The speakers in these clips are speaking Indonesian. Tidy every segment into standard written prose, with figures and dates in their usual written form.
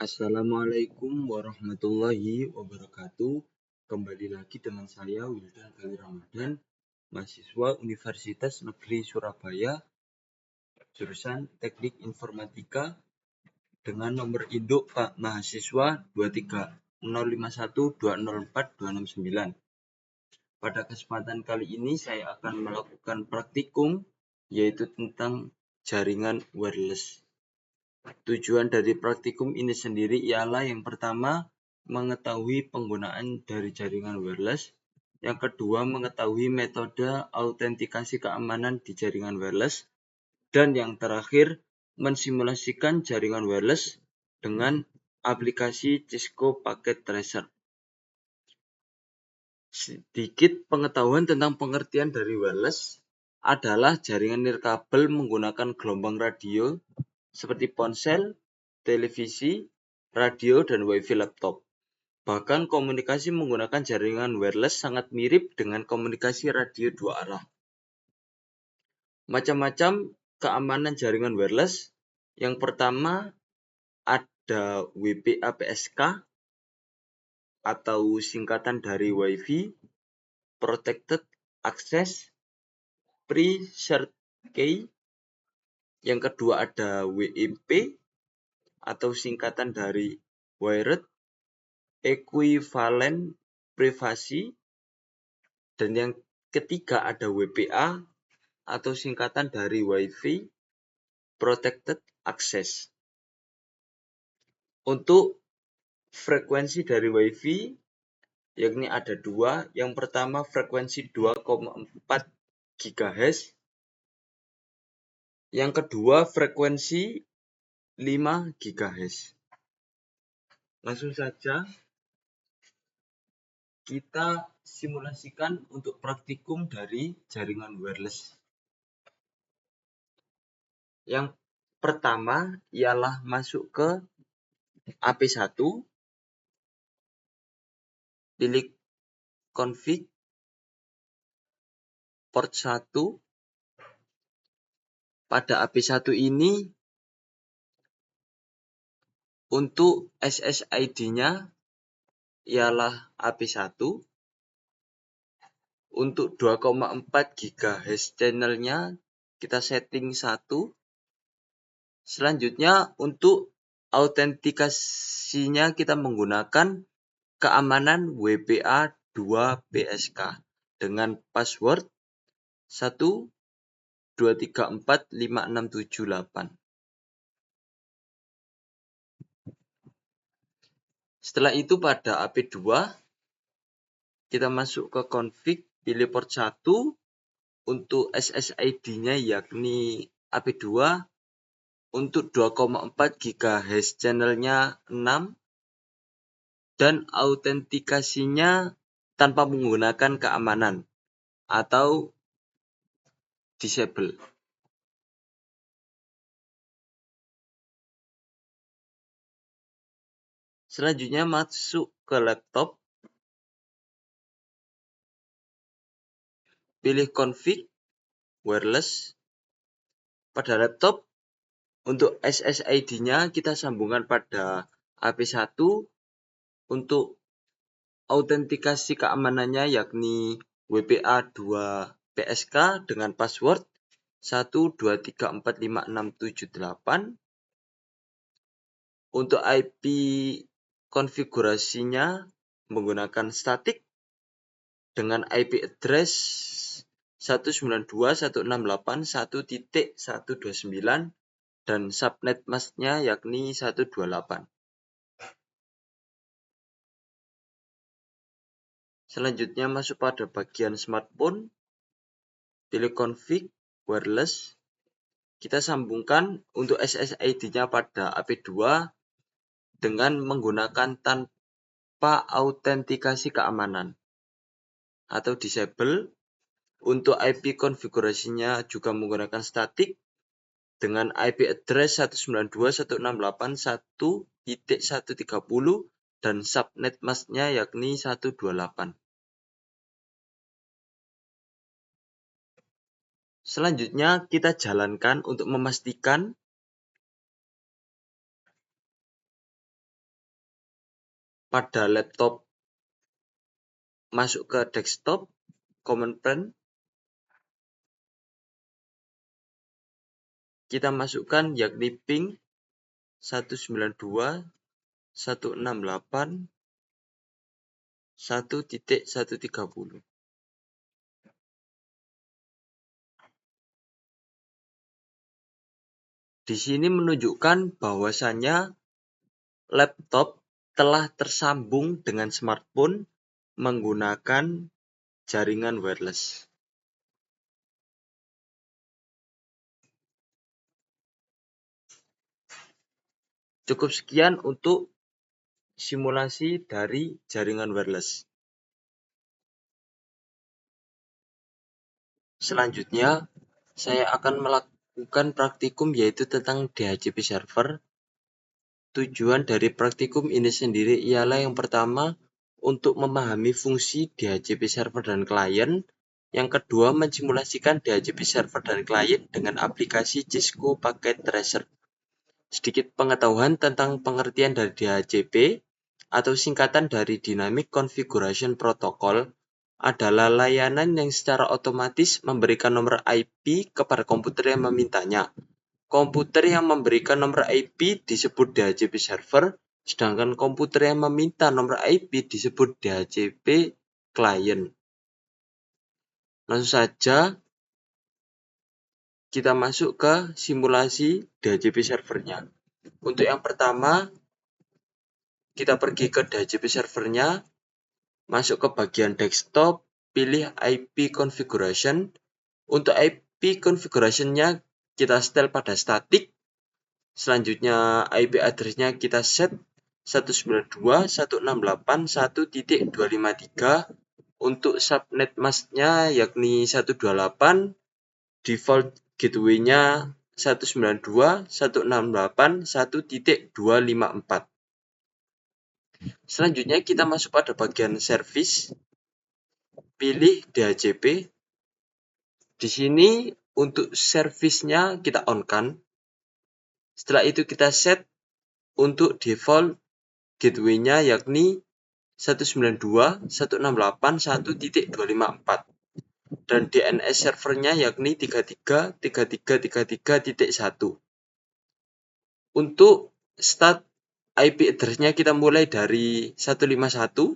Assalamualaikum warahmatullahi wabarakatuh. Kembali lagi dengan saya Wildan Gali Ramadan, mahasiswa Universitas Negeri Surabaya, jurusan Teknik Informatika dengan nomor induk Pak Mahasiswa 23051204269. Pada kesempatan kali ini saya akan melakukan praktikum yaitu tentang jaringan wireless. Tujuan dari praktikum ini sendiri ialah yang pertama, mengetahui penggunaan dari jaringan wireless. Yang kedua, mengetahui metode autentikasi keamanan di jaringan wireless. Dan yang terakhir, mensimulasikan jaringan wireless dengan aplikasi Cisco Packet Tracer. Sedikit pengetahuan tentang pengertian dari wireless adalah jaringan nirkabel menggunakan gelombang radio seperti ponsel, televisi, radio, dan wifi laptop. Bahkan komunikasi menggunakan jaringan wireless sangat mirip dengan komunikasi radio dua arah. Macam-macam keamanan jaringan wireless. Yang pertama ada WPA PSK atau singkatan dari Wi-Fi, Protected Access, Pre-Shared Key. Yang kedua ada WEP atau singkatan dari Wired Equivalent Privacy, dan yang ketiga ada WPA atau singkatan dari Wi-Fi Protected Access. Untuk frekuensi dari Wi-Fi yakni ada dua. Yang pertama frekuensi 2,4 GHz, yang kedua frekuensi 5 GHz. Langsung saja kita simulasikan untuk praktikum dari jaringan wireless. Yang pertama ialah masuk ke AP1, pilih config port 1. Pada AP1 ini untuk SSID-nya ialah AP1. Untuk 2,4 GHz channel-nya kita setting 1. Selanjutnya untuk autentikasinya kita menggunakan keamanan WPA 2 PSK dengan password 123456778. Setelah itu pada AP2 kita masuk ke config, pilih port 1. Untuk SSID-nya yakni AP2. Untuk 2,4 GHz channel-nya 6. Dan autentikasinya tanpa menggunakan keamanan atau disable. Selanjutnya masuk ke laptop, pilih config wireless. Pada laptop untuk SSID-nya kita sambungkan pada AP1. Untuk autentikasi keamanannya yakni WPA 2 PSK dengan password 123456778. Untuk IP konfigurasinya menggunakan static dengan IP address 192.168.1.129 dan subnet masknya yakni 128. Selanjutnya masuk pada bagian smartphone, pilih config wireless. Kita sambungkan untuk SSID-nya pada AP2 dengan menggunakan tanpa autentikasi keamanan atau disable. Untuk IP konfigurasinya juga menggunakan static dengan IP address 192.168.1.130 dan subnet masknya yakni 128. Selanjutnya kita jalankan untuk memastikan pada laptop masuk ke desktop, command prompt, kita masukkan yakni ping 192.168.1.130. Di sini menunjukkan bahwasannya laptop telah tersambung dengan smartphone menggunakan jaringan wireless. Cukup sekian untuk simulasi dari jaringan wireless. Selanjutnya, saya akan melakukan praktikum yaitu tentang DHCP server. Tujuan dari praktikum ini sendiri ialah yang pertama, untuk memahami fungsi DHCP server dan klien. Yang kedua, mensimulasikan DHCP server dan klien dengan aplikasi Cisco Packet Tracer. Sedikit pengetahuan tentang pengertian dari DHCP atau singkatan dari Dynamic Configuration Protocol adalah layanan yang secara otomatis memberikan nomor IP kepada komputer yang memintanya. Komputer yang memberikan nomor IP disebut DHCP server, sedangkan komputer yang meminta nomor IP disebut DHCP client. Langsung saja kita masuk ke simulasi DHCP servernya. Untuk yang pertama, kita pergi ke DHCP servernya, masuk ke bagian desktop, pilih IP configuration. Untuk IP configuration-nya kita setel pada static. Selanjutnya IP address-nya kita set 192.168.1.253. Untuk subnet mask-nya yakni 128, default gateway-nya 192.168.1.254. Selanjutnya kita masuk pada bagian service, pilih DHCP. Di sini untuk service-nya kita on-kan. Setelah itu kita set untuk default gateway-nya yakni 192.168.1.254 dan DNS servernya yakni 33.33.33.1. Untuk start IP address-nya kita mulai dari 151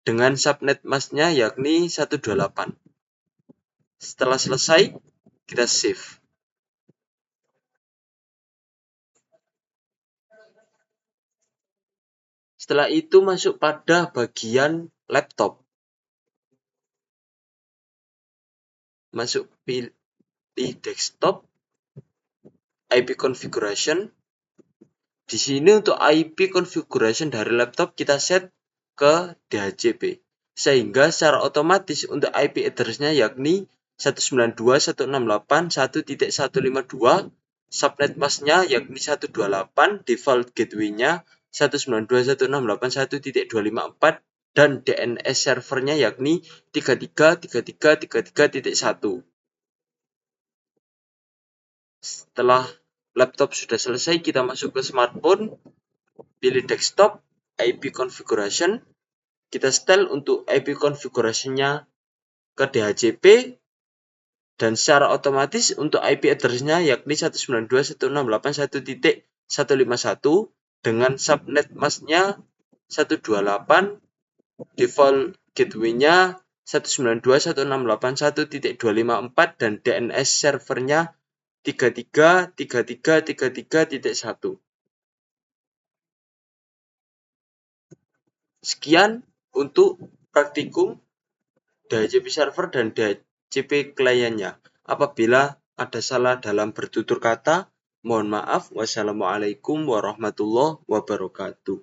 dengan subnet mask-nya yakni 128. Setelah selesai, kita save. Setelah itu masuk pada bagian laptop. Masuk pilih desktop, IP configuration. Di sini untuk IP configuration dari laptop kita set ke DHCP. Sehingga secara otomatis untuk IP address-nya yakni 192.168.1.152, subnet mask-nya yakni 128, default gateway-nya 192.168.1.254, dan DNS servernya yakni 33.33.33.1. Setelah laptop sudah selesai, kita masuk ke smartphone, pilih desktop, IP configuration, kita setel untuk IP configuration-nya ke DHCP, dan secara otomatis untuk IP address-nya yakni 192.168.1.151 dengan subnet mask-nya 128, default gateway-nya 192.168.1.254 dan DNS servernya 33.33.33.1. Sekian untuk praktikum DHCP server dan DHCP kliennya. Apabila ada salah dalam bertutur kata, mohon maaf. Wassalamualaikum warahmatullahi wabarakatuh.